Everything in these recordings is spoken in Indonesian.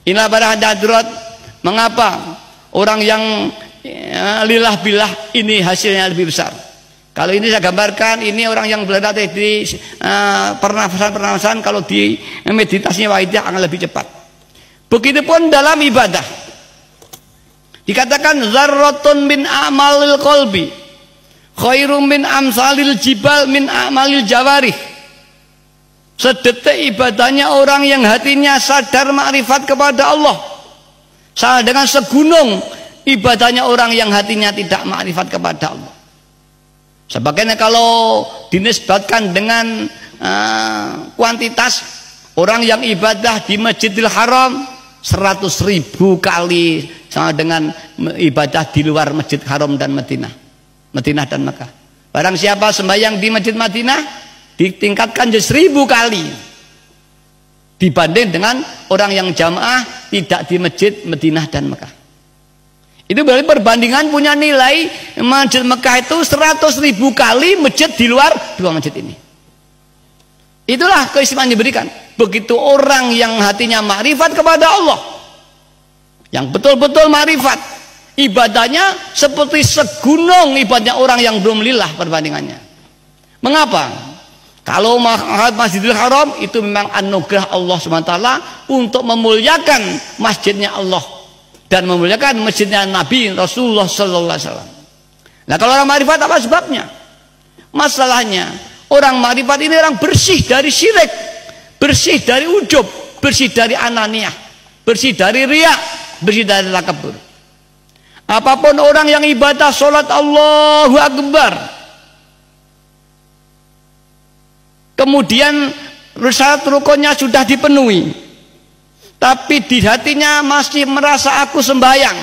Inilah para hadirat, mengapa orang yang lillah billah ini hasilnya lebih besar. Kalau ini saya gambarkan, ini orang yang berlatih di pernafasan-pernafasan, kalau di meditasinya wahidiyah akan lebih cepat. Begitupun dalam ibadah. Dikatakan zarratun min a'malil qalbi khairum min amsalil jibal min a'malil jawarih. Sedetik ibadahnya orang yang hatinya sadar makrifat kepada Allah, sama dengan segunung ibadahnya orang yang hatinya tidak makrifat kepada Allah. Sebagainya kalau dinisbatkan dengan kuantitas, orang yang ibadah di Masjidil Haram 100.000 kali sama dengan ibadah di luar Masjid Haram dan Madinah dan Mekah. Barang siapa sembahyang di Masjid Madinah ditingkatkan 1000 kali dibanding dengan orang yang jamaah tidak di Masjid Madinah dan Mekah. Itu berarti perbandingan punya nilai. Masjid Mekah itu 100.000 kali masjid di luar dua masjid ini. Itulah keistimewaan diberikan. Begitu orang yang hatinya makrifat kepada Allah, yang betul-betul makrifat, ibadahnya seperti segunung ibadahnya orang yang belum lillah perbandingannya. Mengapa? Kalau Masjidil Haram itu memang anugerah Allah SWT untuk memuliakan masjidnya Allah dan memuliakan masjidnya Nabi Rasulullah SAW. Nah, kalau orang makrifat apa sebabnya? Masalahnya orang makrifat ini orang bersih dari syirik, bersih dari ujub, bersih dari ananiyah, bersih dari riya, bersih dari takabur. Apapun orang yang ibadah sholat Allahu Akbar, kemudian syarat rukunnya sudah dipenuhi, tapi di hatinya masih merasa aku sembahyang,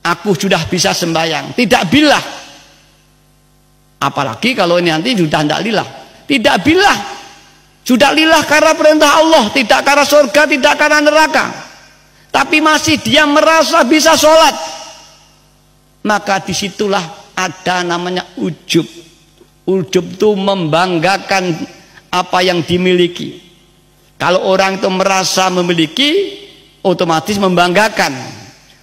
aku sudah bisa sembahyang, tidak billah. Apalagi kalau ini nanti sudah tidak lillah, tidak billah, sudah lillah karena perintah Allah, tidak karena surga, tidak karena neraka, tapi masih dia merasa bisa sholat, maka disitulah ada namanya ujub. Ujub itu membanggakan apa yang dimiliki. Kalau orang itu merasa memiliki, otomatis membanggakan.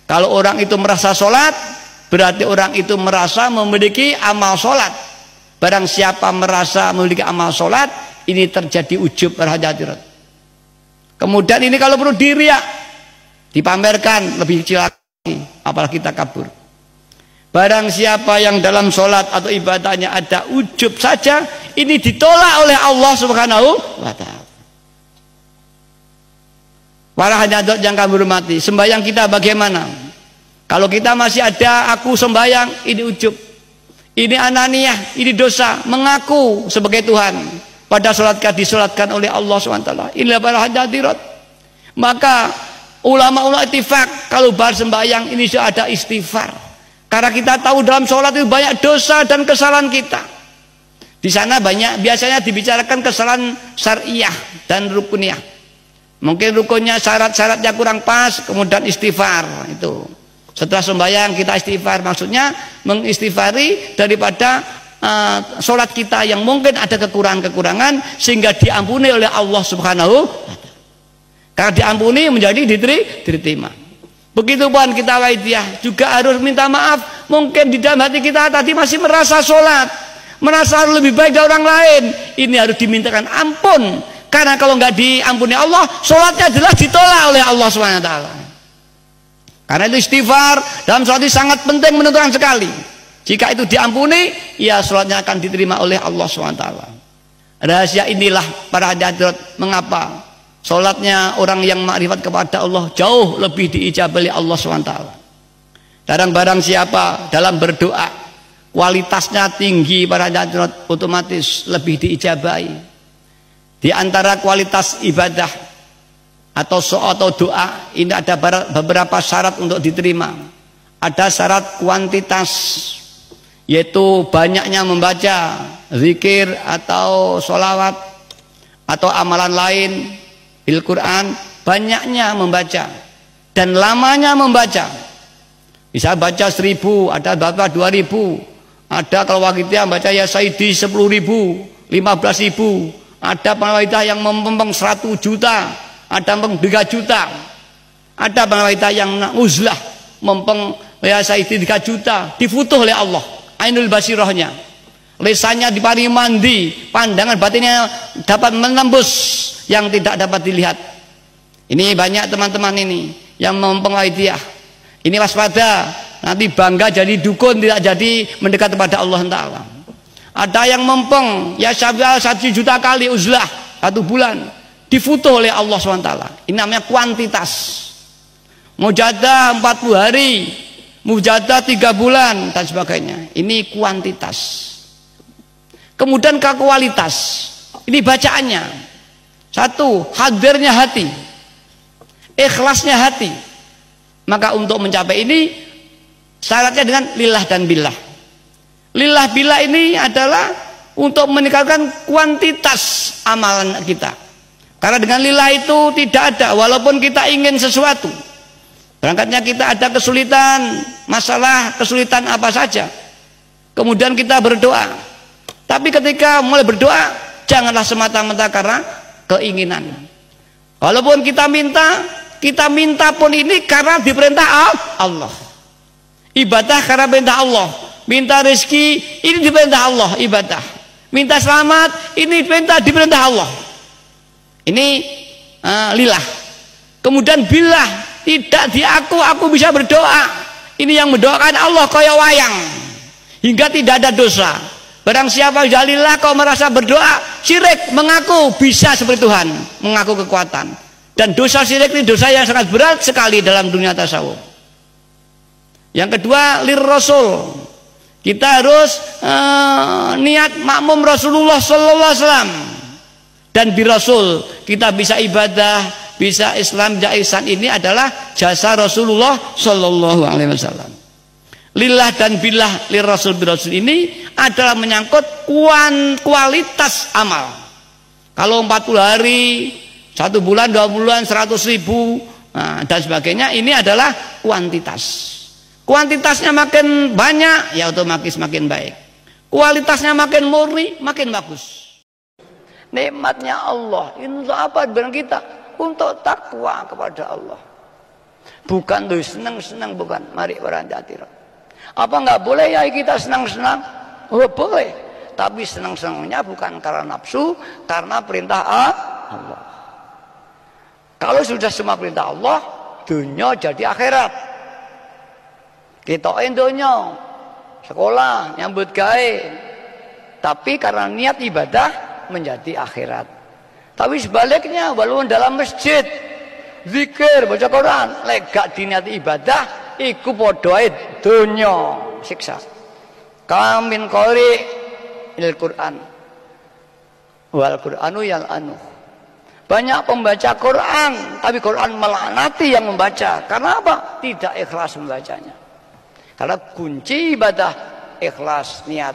Kalau orang itu merasa sholat, berarti orang itu merasa memiliki amal sholat. Barang siapa merasa memiliki amal sholat, ini terjadi ujub berhadirat. Kemudian ini kalau perlu diriak, dipamerkan lebih kecil lagi, apalagi takabur. Barang siapa yang dalam sholat atau ibadahnya ada ujub saja, ini ditolak oleh Allah Subhanahu wa ta'ala. Para hadirat yang kami hormati, sembahyang kita bagaimana? Kalau kita masih ada aku sembahyang, ini ujub, ini ananiyah, ini dosa, mengaku sebagai Tuhan, pada sholat disolatkan oleh Allah SWT. Inilah para hadirat. Maka ulama-ulama ittifaq kalau bar sembahyang ini sudah ada istighfar. Karena kita tahu dalam sholat itu banyak dosa dan kesalahan kita. Di sana banyak biasanya dibicarakan kesalahan syariah dan rukuniyah. Mungkin rukunnya syarat-syaratnya kurang pas, kemudian istighfar itu. Setelah sembahyang kita istighfar, maksudnya mengistighfari daripada sholat kita yang mungkin ada kekurangan-kekurangan sehingga diampuni oleh Allah Subhanahu wa ta'ala. Karena diampuni menjadi diterima. Begitu pun kita waidiyah juga harus minta maaf. Mungkin di dalam hati kita tadi masih merasa sholat, merasa lebih baik dari orang lain. Ini harus dimintakan ampun. Karena kalau nggak diampuni Allah, sholatnya jelas ditolak oleh Allah SWT. Karena itu istighfar dalam sholat itu sangat penting, menentukan sekali. Jika itu diampuni, ya sholatnya akan diterima oleh Allah SWT. Rahasia inilah para hadirat mengapa sholatnya orang yang makrifat kepada Allah jauh lebih diijabah oleh Allah SWT. Dan barang siapa dalam berdoa kualitasnya tinggi, para hadirat otomatis lebih diijabahi. Di antara kualitas ibadah atau doa ini ada beberapa syarat untuk diterima. Ada syarat kuantitas, yaitu banyaknya membaca zikir atau sholawat atau amalan lain Al-Quran, banyaknya membaca dan lamanya membaca. Bisa baca 1000, ada baca 2000, ada kalau wakitnya baca ya Sayyidi 10.000, 15.000, ada penawaidah yang mempeng 100 juta, ada 3 juta, ada wanita yang uzlah mempeng ya Sayyidi 3 juta, difutuh oleh Allah ainul basirahnya, lisannya diparingi mandi, pandangan batinnya dapat menembus yang tidak dapat dilihat. Ini banyak teman-teman ini yang mempeng waidiah. Ini waspada, nanti bangga jadi dukun, tidak jadi mendekat kepada Allah Ta'ala. Ada yang mempeng ya 1 juta kali uzlah 1 bulan, difutuh oleh Allah SWT. Ini namanya kuantitas. Mujadah 40 hari, mujadah 3 bulan dan sebagainya. Ini kuantitas. Kemudian ke kualitas. Ini bacaannya. 1, hadirnya hati, ikhlasnya hati. Maka untuk mencapai ini syaratnya dengan lillah dan billah. Lillah billah ini adalah untuk meningkatkan kuantitas amalan kita. Karena dengan lillah itu tidak ada, walaupun kita ingin sesuatu, berangkatnya kita ada kesulitan, masalah kesulitan apa saja, kemudian kita berdoa. Tapi ketika mulai berdoa, janganlah semata-mata karena keinginan. Walaupun kita minta pun ini karena diperintah Allah. Ibadah karena perintah Allah. Minta rezeki ini diperintah Allah, ibadah. Minta selamat ini diperintah Allah. Ini lillah. Kemudian billah, tidak aku bisa berdoa. Ini yang mendoakan Allah kaya wayang, hingga tidak ada dosa. Barang siapa jalillah kau merasa berdoa syirik, mengaku bisa seperti Tuhan, mengaku kekuatan. Dan dosa syirik ini dosa yang sangat berat sekali dalam dunia tasawuf. Yang kedua, lir rasul. Kita harus niat makmum Rasulullah sallallahu alaihi wasallam. Dan bi rasul kita bisa ibadah, bisa Islam, ihsan. Ini adalah jasa Rasulullah sallallahu alaihi wasallam. Lillah dan billah lir rasul bi rasul ini adalah menyangkut kualitas amal. Kalau 40 hari, 1 bulan, 2 bulan, 100.000 dan sebagainya, ini adalah kuantitas. Kuantitasnya makin banyak, ya otomatis makin baik. Kualitasnya makin murni, makin bagus. Nikmatnya Allah ini untuk apa dengan kita? Untuk takwa kepada Allah. Bukan tuh senang-senang, bukan. Mari orang jatiro. Apa nggak boleh ya kita senang-senang? Oh boleh. Tapi senang-senangnya bukan karena nafsu, karena perintah Allah. Kalau sudah semua perintah Allah, dunia jadi akhirat. Kita dunia, sekolah, nyambut gawe. Tapi karena niat ibadah menjadi akhirat. Tapi sebaliknya, walaupun dalam masjid, zikir, baca Quran, legak diniat ibadah, iku podoe dunia, siksa. Kamin qori il Quran, wal Quranu yal anu. Banyak pembaca Quran, tapi Quran melaknati yang membaca. Karena apa? Tidak ikhlas membacanya. Karena kunci ibadah ikhlas niat.